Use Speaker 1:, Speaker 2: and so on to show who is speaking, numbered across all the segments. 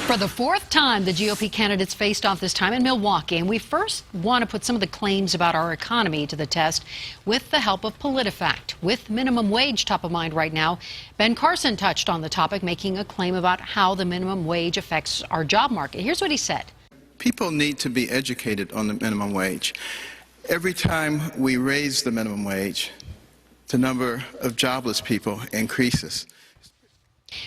Speaker 1: For the fourth time, the GOP candidates faced off this time in Milwaukee, and we first want to put some of the claims about our economy to the test with the help of PolitiFact. With minimum wage top of mind right now, Ben Carson touched on the topic, making a claim about how the minimum wage affects our job market. Here's what he said.
Speaker 2: People need to be educated on the minimum wage. Every time we raise the minimum wage, the number of jobless people increases.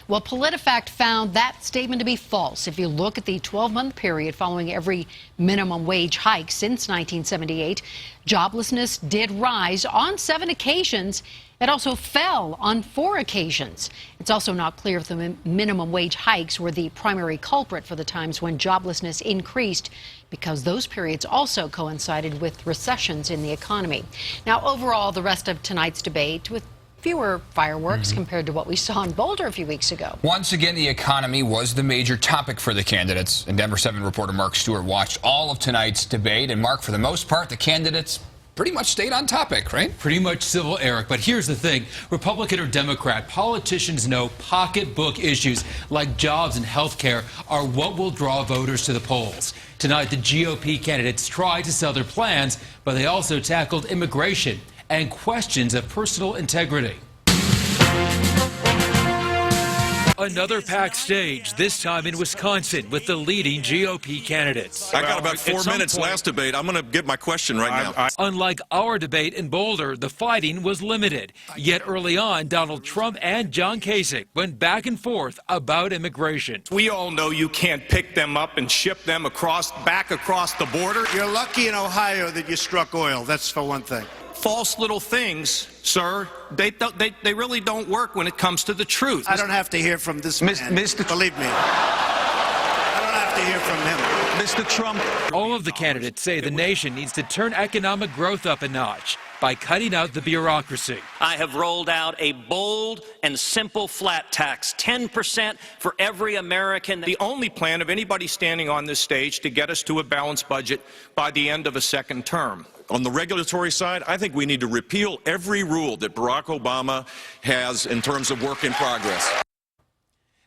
Speaker 1: Well, PolitiFact found that statement to be false. If you look at the 12-month period following every minimum wage hike since 1978, joblessness did rise on 7 occasions. It also fell on 4 occasions. It's also not clear if the minimum wage hikes were the primary culprit for the times when joblessness increased, because those periods also coincided with recessions in the economy. Now, overall, the rest of tonight's debate, with fewer fireworks compared to what we saw in Boulder a few weeks ago.
Speaker 3: Once again, the economy was the major topic for the candidates. And Denver 7 reporter Marc Stewart watched all of tonight's debate. And Mark, for the most part, the candidates pretty much stayed on topic, right?
Speaker 4: Pretty much civil, Eric. But here's the thing. Republican or Democrat, politicians know pocketbook issues like jobs and health care are what will draw voters to the polls. Tonight, the GOP candidates tried to sell their plans, but they also tackled immigration and questions of personal integrity. Another packed stage, this time in Wisconsin, with the leading GOP candidates.
Speaker 5: I got about 4 minutes last debate. I'm going to get my question right now.
Speaker 4: Unlike our debate in Boulder, the fighting was limited. Yet early on, Donald Trump and John Kasich went back and forth about immigration.
Speaker 6: We all know you can't pick them up and ship them back across the border.
Speaker 7: You're lucky in Ohio that you struck oil. That's for one thing.
Speaker 6: False little things, sir, they really don't work when it comes to the truth.
Speaker 7: I don't have to hear from this man. Believe me. I don't have to hear from him.
Speaker 5: Mr. Trump.
Speaker 4: All of the candidates say the nation needs to turn economic growth up a notch by cutting out the bureaucracy.
Speaker 8: I have rolled out a bold and simple flat tax, 10% for every American.
Speaker 6: The only plan of anybody standing on this stage to get us to a balanced budget by the end of a second term.
Speaker 5: On the regulatory side, I think we need to repeal every rule that Barack Obama has in terms of work in progress.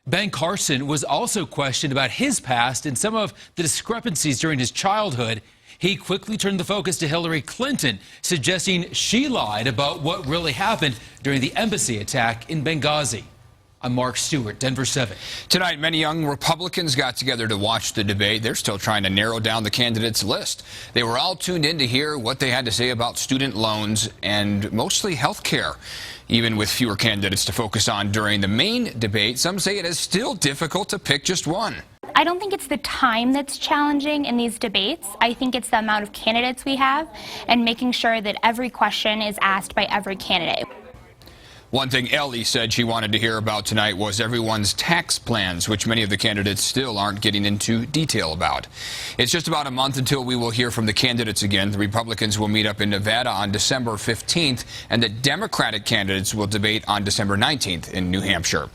Speaker 4: Ben Carson was also questioned about his past and some of the discrepancies during his childhood. He quickly turned the focus to Hillary Clinton, suggesting she lied about what really happened during the embassy attack in Benghazi. I'm Marc Stewart, Denver 7.
Speaker 3: Tonight, many young Republicans got together to watch the debate. They're still trying to narrow down the candidates' list. They were all tuned in to hear what they had to say about student loans and mostly health care. Even with fewer candidates to focus on during the main debate, some say it is still difficult to pick just one.
Speaker 9: I don't think it's the time that's challenging in these debates. I think it's the amount of candidates we have and making sure that every question is asked by every candidate.
Speaker 3: One thing Ellie said she wanted to hear about tonight was everyone's tax plans, which many of the candidates still aren't getting into detail about. It's just about a month until we will hear from the candidates again. The Republicans will meet up in Nevada on December 15th, and the Democratic candidates will debate on December 19th in New Hampshire.